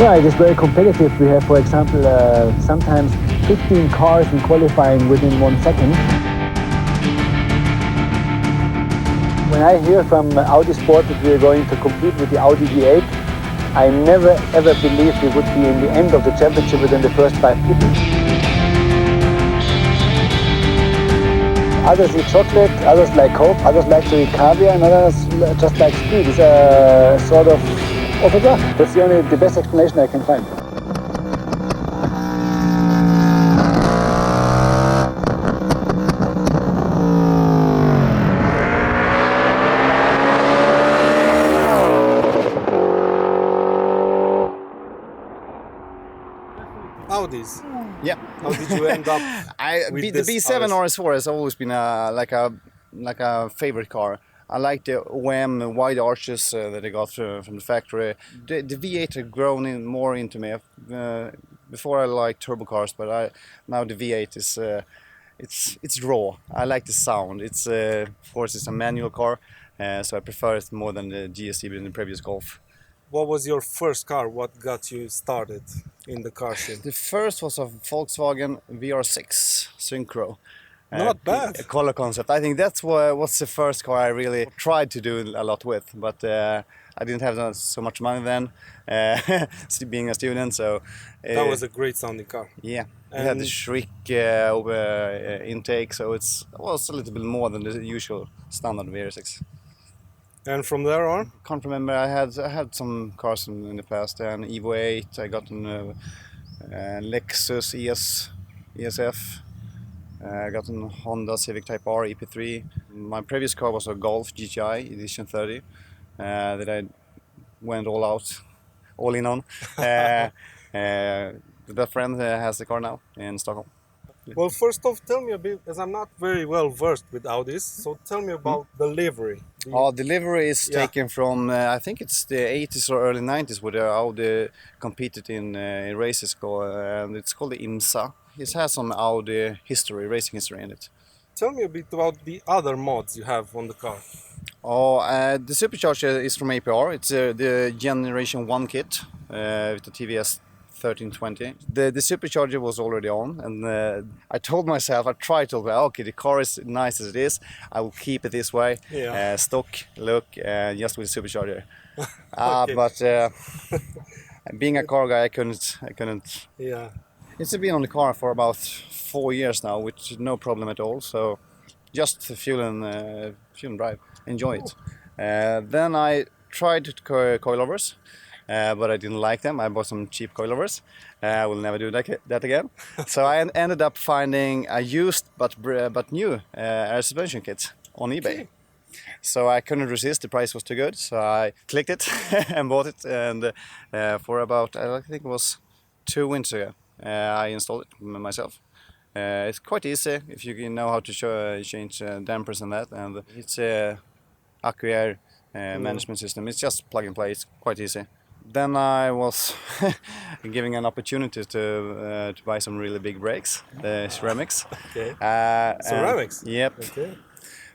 Yeah, it is very competitive. We have, for example, sometimes 15 cars in qualifying within 1 second. When I hear from Audi Sport that we are going to compete with the Audi V8, I never ever believed we would be in the end of the championship within the first 5 people. Others eat chocolate, others like Coke, others like to eat caviar, and others just like speed. It's a sort of a drug. That's the best explanation I can find. Audis. Yeah. How did you end up with the this B7 RS? RS4 has always been like a favorite car. I like the OM wide arches that I got from the factory. The V8 had grown more into me. Before I liked turbo cars, but now the V8 is it's raw. I like the sound. It's of course it's a manual car, so I prefer it more than the GSC in the previous Golf. What was your first car? What got you started in the car scene? The first was a Volkswagen VR6 Synchro. Not bad. A color concept. I think that's what's the first car I really tried to do a lot with, but I didn't have so much money then, being a student. So That was a great sounding car. yeah, it had the Schrick intake, so it was a little bit more than the usual standard VR6. And from there on? Can't remember. I had some cars in the past. An Evo 8. I got an Lexus ESF. I got a Honda Civic Type R EP3. My previous car was a Golf GTI Edition 30 that I went all in on. That friend has the car now in Stockholm. Well, first off, tell me a bit, as I'm not very well versed with Audis, so tell me about the livery. The livery is taken from, I think it's the 80s or early 90s, where Audi competed in races, and it's called the IMSA. It has some Audi history, racing history in it. Tell me a bit about the other mods you have on the car. The Supercharger is from APR. It's the Generation 1 kit with the TVS 1320. The Supercharger was already on, and I told myself, okay, the car is nice as it is, I will keep it this way, stock look, just with the Supercharger. Okay. But being a car guy, I couldn't. Yeah. It's been on the car for about 4 years now, with no problem at all. So just fuel and drive, enjoy it. Then I tried coilovers. But I didn't like them. I bought some cheap coilovers. I will never do that again. So I ended up finding a used but new air suspension kit on eBay. Okay. So I couldn't resist. The price was too good. So I clicked it and bought it. And for about, I think it was 2 winters ago, I installed it myself. It's quite easy if you know how to change dampers and that. And it's a APR management system. It's just plug and play. It's quite easy. Then I was given an opportunity to buy some really big brakes, the ceramics. Okay. Ceramics? Yep. Okay.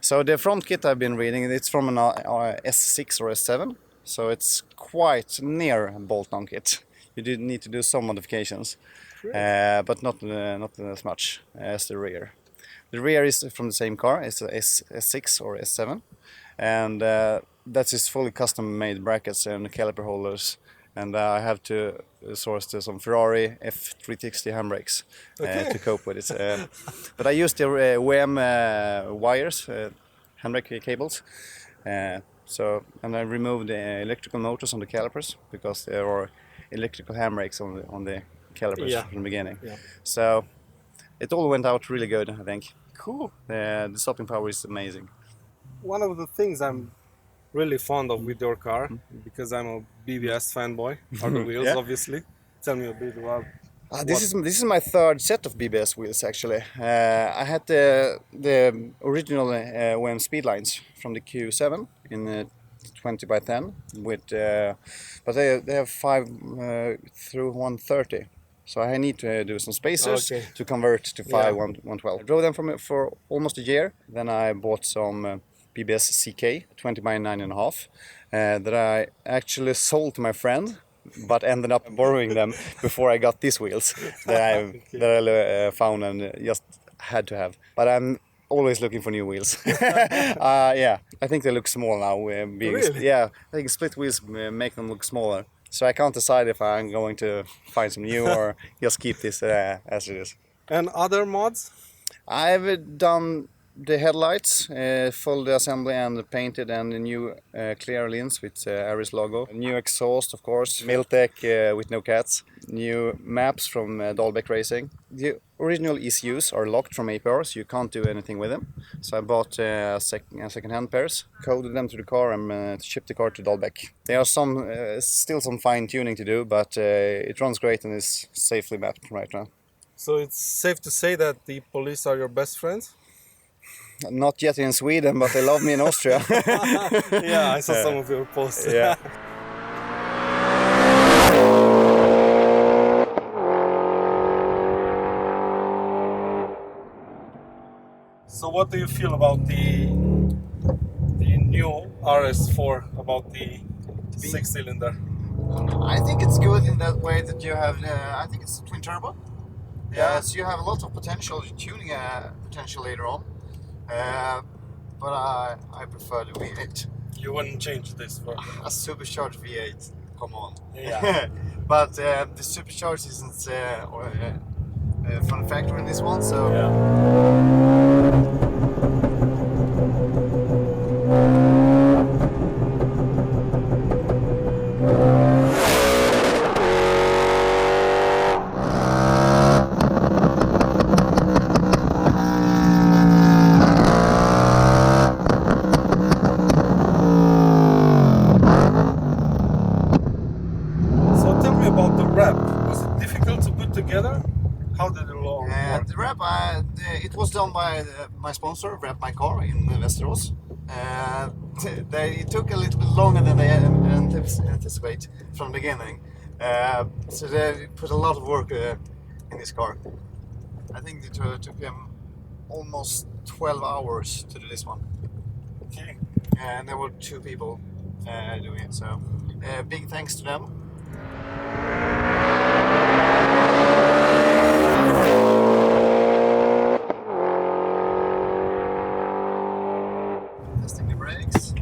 So the front kit I've been reading, it's from an S6 or S7, so it's quite near a bolt-on kit. You did need to do some modifications, but not as much as the rear. The rear is from the same car. It's a S6 or S7, and that's his fully custom-made brackets and caliper holders, and I have to source some Ferrari F360 handbrakes to cope with it. But I used the OEM wires, handbrake cables, and I removed the electrical motors on the calipers because there are electrical handbrakes on the calipers from the beginning. Yeah. So it all went out really good, I think. Cool. The stopping power is amazing. One of the things I'm really fond of with your car, because I'm a BBS fanboy, are the wheels, obviously. Tell me a bit about. This is my third set of BBS wheels actually. I had the original OEM Speedlines from the Q7 in 20x10 with, but they have 5 through 130. So I need to do some spacers to convert to 112. I drove them for almost a year. Then I bought some BBS CK 20x9.5 that I actually sold to my friend but ended up borrowing them before I got these wheels that I found and just had to have. But I'm always looking for new wheels. Yeah, I think they look small now. Really? Yeah, I think split wheels make them look smaller. So I can't decide if I'm going to find some new or just keep this as it is. And other mods? I've done the headlights, full assembly and painted, and the new clear lens with Aris logo. New exhaust, of course, Milltek with no cats. New maps from Dahlbeck Racing. The original ECUs are locked from APR, so you can't do anything with them. So I bought second-hand pairs, coded them to the car and shipped the car to Dahlbeck. There are still some fine tuning to do, but it runs great and is safely mapped right now. So it's safe to say that the police are your best friends? Not yet in Sweden, but they love me in Austria. Yeah, I saw some of your posts. Yeah. So what do you feel about the new RS4, about the 6-cylinder? I think it's good in that way that you have, I think it's twin turbo. Yeah. So you have a lot of potential, tuning potential later on. But I prefer the V8. You wouldn't change this for A supercharged V8, come on. Yeah. But the supercharged isn't from the factory in this one, so... Yeah. About the wrap, was it difficult to put together? How did it all work? The wrap, it was done by my sponsor, Wrap My Car in Västerås. It took a little bit longer than they anticipated from the beginning. So they put a lot of work in this car. I think it took them almost 12 hours to do this one. Okay. And there were 2 people doing it, so big thanks to them. Testing the brakes.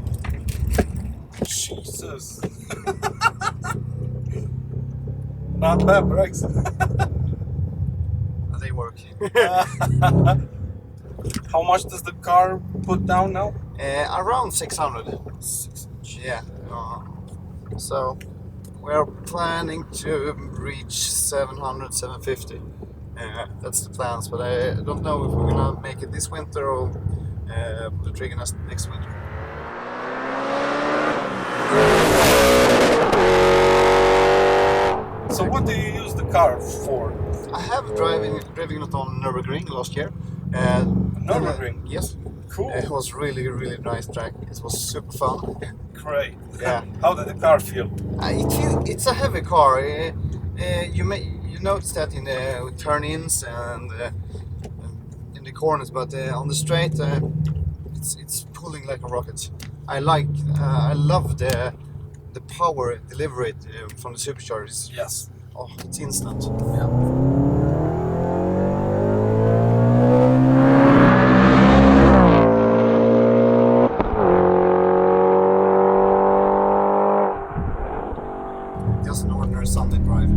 Jesus. Not bad brakes. They work. How much does the car put down now? Around 600. Yeah. So we're planning to reach 700, 750. That's the plans, but I don't know if we're gonna make it this winter or pull the trigger next winter. So what do you use the car for? I have driven it on Nürburgring last year. Nürburgring? Yes. Cool. It was really nice track. It was super fun. Great. Yeah. How did the car feel? It's a heavy car. You notice that in the turn-ins and in the corners, but on the straight, it's pulling like a rocket. I love the power delivery from the superchargers. Yes. Oh, it's instant. Yeah. Just an ordinary Sunday drive.